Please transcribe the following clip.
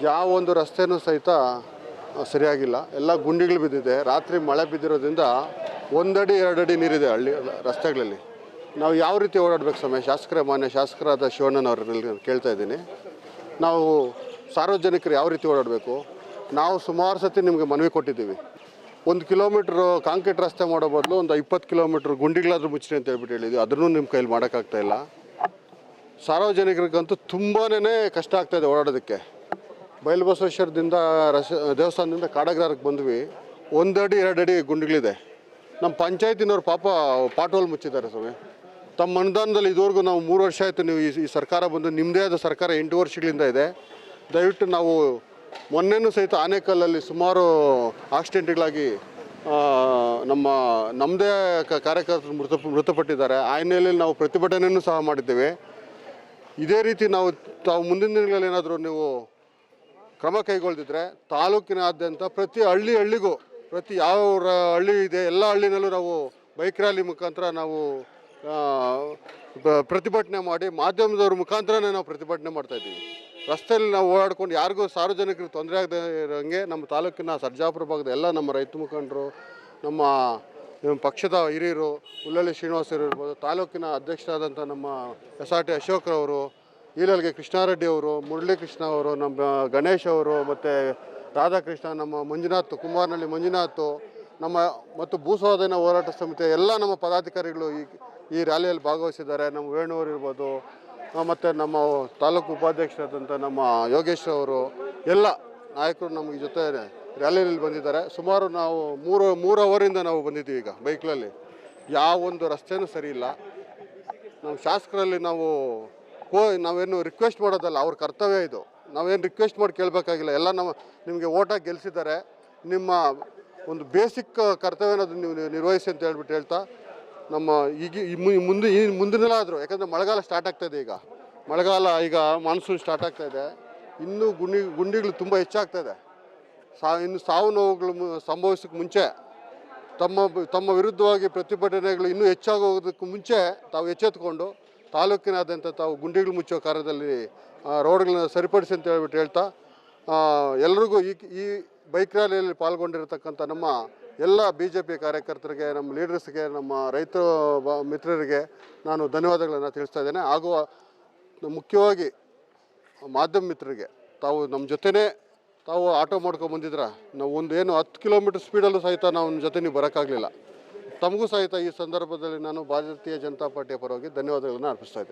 ಯಾವ ಒಂದು ರಸ್ತೆನೂ ಸಹಿತ ಸರಿಯಾಗಿಲ್ಲ. ಎಲ್ಲ ಗುಂಡಿಗಳು ಬಿದ್ದಿದೆ. ರಾತ್ರಿ ಮಳೆ ಬಿದ್ದಿರೋದ್ರಿಂದ 1 ಅಡಿ 2 ಅಡಿ ನೀರಿದೆ ಹಳ್ಳಿ ರಸ್ತೆಗಳಲ್ಲಿ. ನಾವು ಯಾವ ರೀತಿ ಓಡಾಡಬೇಕು ಸ್ವಾಮಿ? ಮಾನ್ಯ ಶಾಸಕರಾದ ಶಿವಣ್ಣನವ್ರಲ್ಲಿ ಕೇಳ್ತಾ ಇದ್ದೀನಿ. ನಾವು ಸಾರ್ವಜನಿಕರು ಯಾವ ರೀತಿ ಓಡಾಡಬೇಕು? ನಾವು ಸುಮಾರು ಸತಿ ನಿಮಗೆ ಮನವಿ ಕೊಟ್ಟಿದ್ದೀವಿ. 1 ಕಿಲೋಮೀಟ್ರ್ ಕಾಂಕ್ರೀಟ್ ರಸ್ತೆ ಮಾಡೋ ಬದಲು ಒಂದು 20 ಕಿಲೋಮೀಟ್ರ್ ಗುಂಡಿಗಳಾದ್ರೂ ಮುಚ್ಚಿರಿ ಅಂತ ಹೇಳ್ಬಿಟ್ಟು ಹೇಳಿದ್ವಿ. ಅದನ್ನು ನಿಮ್ಮ ಕೈಲಿ ಮಾಡೋಕ್ಕಾಗ್ತಾಯಿಲ್ಲ. ಸಾರ್ವಜನಿಕರಿಗಂತೂ ತುಂಬಾ ಕಷ್ಟ ಆಗ್ತಾಯಿದೆ ಓಡಾಡೋದಕ್ಕೆ. ಬಯಲುಬಸವೇಶ್ವರದಿಂದ ದೇವಸ್ಥಾನದಿಂದ ಕಾಡಗ್ರಹಕ್ಕೆ ಬಂದ್ವಿ. 1 ಅಡಿ 2 ಅಡಿ ಗುಂಡಿಗಳಿದೆ. ನಮ್ಮ ಪಂಚಾಯತಿನವ್ರು ಪಾಪ ಪಾಟೋಲ್ ಮುಚ್ಚಿದ್ದಾರೆ ಸ್ವಾಮಿ. ತಮ್ಮ ಅನುದಾನದಲ್ಲಿ ಇದುವರೆಗೂ ನಾವು 3 ವರ್ಷ ಆಯಿತು. ನೀವು ಈ ಸರ್ಕಾರ ಬಂದು ನಿಮ್ಮದೇ ಆದ ಸರ್ಕಾರ 8 ವರ್ಷಗಳಿಂದ ಇದೆ. ದಯವಿಟ್ಟು ನಾವು ಮೊನ್ನೆನೂ ಸಹಿತ ಆನೇಕಲ್ಲಲ್ಲಿ ಸುಮಾರು ಆಕ್ಸಿಡೆಂಟ್ಗಳಾಗಿ ನಮ್ಮದೇ ಕಾರ್ಯಕರ್ತರು ಮೃತಪಟ್ಟಿದ್ದಾರೆ. ಆ ಹಿನ್ನೆಲೆಯಲ್ಲಿ ನಾವು ಪ್ರತಿಭಟನೆಯೂ ಸಹ ಮಾಡಿದ್ದೇವೆ. ಇದೇ ರೀತಿ ತಾವು ಮುಂದಿನ ದಿನಗಳಲ್ಲಿ ಏನಾದರೂ ನೀವು ಕ್ರಮ ಕೈಗೊಳ್ದಿದ್ರೆ ತಾಲೂಕಿನಾದ್ಯಂತ ಪ್ರತಿ ಹಳ್ಳಿಗೂ ಪ್ರತಿ ಯಾವ ಹಳ್ಳಿ ಇದೆ ಎಲ್ಲ ಹಳ್ಳಿನಲ್ಲೂ ನಾವು ಬೈಕ್ ರ್ಯಾಲಿ ಮುಖಾಂತರ ನಾವು ಪ್ರತಿಭಟನೆ ಮಾಡಿ ಮಾಧ್ಯಮದವ್ರ ಮುಖಾಂತರನೇ ನಾವು ಪ್ರತಿಭಟನೆ ಮಾಡ್ತಾಯಿದ್ದೀವಿ. ರಸ್ತೆಯಲ್ಲಿ ನಾವು ಓಡಾಡ್ಕೊಂಡು ಯಾರಿಗೂ ಸಾರ್ವಜನಿಕರಿಗೆ ತೊಂದರೆ ಆಗದೆ ಇರೋಂಗೆ ನಮ್ಮ ತಾಲೂಕಿನ ಸರ್ಜಾಪುರ ಭಾಗದ ಎಲ್ಲ ನಮ್ಮ ರೈತ ಮುಖಂಡರು, ನಮ್ಮ ಪಕ್ಷದ ಹಿರಿಯರು, ಉಲ್ಲಳ್ಳಿ ಶ್ರೀನಿವಾಸರು ಇರ್ಬೋದು, ತಾಲೂಕಿನ ಅಧ್ಯಕ್ಷರಾದಂಥ ನಮ್ಮ SRT ಅಶೋಕ್ರವರು, ಈಲಲ್ಗೆ ಕೃಷ್ಣಾರೆಡ್ಡಿ ಅವರು, ಮುರಳಿ ಕೃಷ್ಣ ಅವರು, ನಮ್ಮ ಗಣೇಶ್ ಅವರು, ಮತ್ತು ರಾಧಾಕೃಷ್ಣ, ನಮ್ಮ ಮಂಜುನಾಥ್, ಕುಮಾರನಹಳ್ಳಿ ಮಂಜುನಾಥ್, ಮತ್ತು ಭೂಸ್ವಾಧೀನ ಹೋರಾಟ ಸಮಿತಿ ಎಲ್ಲ ನಮ್ಮ ಪದಾಧಿಕಾರಿಗಳು ಈ ರ್ಯಾಲಿಯಲ್ಲಿ ಭಾಗವಹಿಸಿದ್ದಾರೆ. ನಮ್ಮ ವೇಣುವರು ಇರ್ಬೋದು, ಮತ್ತು ನಮ್ಮ ತಾಲೂಕು ಉಪಾಧ್ಯಕ್ಷರಾದಂಥ ನಮ್ಮ ಯೋಗೇಶ್ ಅವರು, ಎಲ್ಲ ನಾಯಕರು ನಮಗೆ ಜೊತೆ ರ್ಯಾಲಿಯಲ್ಲಿ ಬಂದಿದ್ದಾರೆ. ಸುಮಾರು ನಾವು 3 ಅವರಿಂದ ನಾವು ಬಂದಿದ್ದೀವಿ. ಈಗ ಬೈಕ್ನಲ್ಲಿ ಯಾವ ಒಂದು ರಸ್ತೆನೂ ಸರಿ ಇಲ್ಲ. ನಮ್ಮ ಶಾಸಕರಲ್ಲಿ ನಾವೇನು ರಿಕ್ವೆಸ್ಟ್ ಮಾಡೋದಲ್ಲ, ಅವ್ರ ಕರ್ತವ್ಯ ಇದು. ನಾವೇನು ರಿಕ್ವೆಸ್ಟ್ ಮಾಡಿ ಕೇಳಬೇಕಾಗಿಲ್ಲ. ಎಲ್ಲ ನಿಮಗೆ ಓಟಾಗಿ ಗೆಲ್ಲಿಸಿದ್ದಾರೆ. ನಿಮ್ಮ ಒಂದು ಬೇಸಿಕ್ ಕರ್ತವ್ಯನ ನೀವು ನಿರ್ವಹಿಸಿ ಅಂತ ಹೇಳ್ತಾ ನಮ್ಮ ಮುಂದಿನಲ್ಲಾದರೂ, ಯಾಕಂದರೆ ಮಳೆಗಾಲ ಸ್ಟಾರ್ಟ್ ಆಗ್ತಾಯಿದೆ. ಈಗ ಮಾನ್ಸೂನ್ ಸ್ಟಾರ್ಟ್ ಆಗ್ತಾಯಿದೆ. ಇನ್ನೂ ಗುಂಡಿಗಳು ತುಂಬ ಹೆಚ್ಚಾಗ್ತಾಯಿದೆ. ಇನ್ನು ಸಾವು ನೋವುಗಳು ಸಂಭವಿಸೋಕ್ಕೆ ಮುಂಚೆ ತಮ್ಮ ವಿರುದ್ಧವಾಗಿ ಪ್ರತಿಭಟನೆಗಳು ಇನ್ನೂ ಹೆಚ್ಚಾಗೋದಕ್ಕೆ ಮುಂಚೆ ತಾವು ಎಚ್ಚೆತ್ತುಕೊಂಡು ತಾಲೂಕಿನಾದ್ಯಂತ ತಾವು ಗುಂಡಿಗಳು ಮುಚ್ಚೋ ಕಾರ್ಯದಲ್ಲಿ ರೋಡ್ಗಳನ್ನ ಸರಿಪಡಿಸಿ ಅಂತ ಹೇಳ್ತಾ ಎಲ್ರಿಗೂ ಈ ಬೈಕ್ ರ್ಯಾಲಿಯಲ್ಲಿ ಪಾಲ್ಗೊಂಡಿರತಕ್ಕಂಥ ನಮ್ಮ ಎಲ್ಲ BJP ಕಾರ್ಯಕರ್ತರಿಗೆ, ನಮ್ಮ ಲೀಡರ್ಸ್ಗೆ, ನಮ್ಮ ರೈತ ಮಿತ್ರರಿಗೆ ನಾನು ಧನ್ಯವಾದಗಳನ್ನು ತಿಳಿಸ್ತಾ ಇದ್ದೇನೆ. ಹಾಗೂ ಮುಖ್ಯವಾಗಿ ಮಾಧ್ಯಮ ಮಿತ್ರರಿಗೆ, ತಾವು ನಮ್ಮ ಜೊತೆನೇ ತಾವು ಆಟೋ ಮಾಡ್ಕೊಂಡು ಬಂದಿದ್ರ. ನಾವು 10 ಕಿಲೋಮೀಟ್ರ್ ಸ್ಪೀಡಲ್ಲೂ ಸಹಿತ ನಾವು ಜೊತೆ ನೀವು ಬರೋಕ್ಕಾಗಲಿಲ್ಲ. ತಮಗೂ ಸಹಿತ ಈ ಸಂದರ್ಭದಲ್ಲಿ ನಾನು ಭಾರತೀಯ ಜನತಾ ಪಾರ್ಟಿಯ ಪರವಾಗಿ ಧನ್ಯವಾದಗಳನ್ನು ಅರ್ಪಿಸ್ತಾ ಇದ್ದೀನಿ.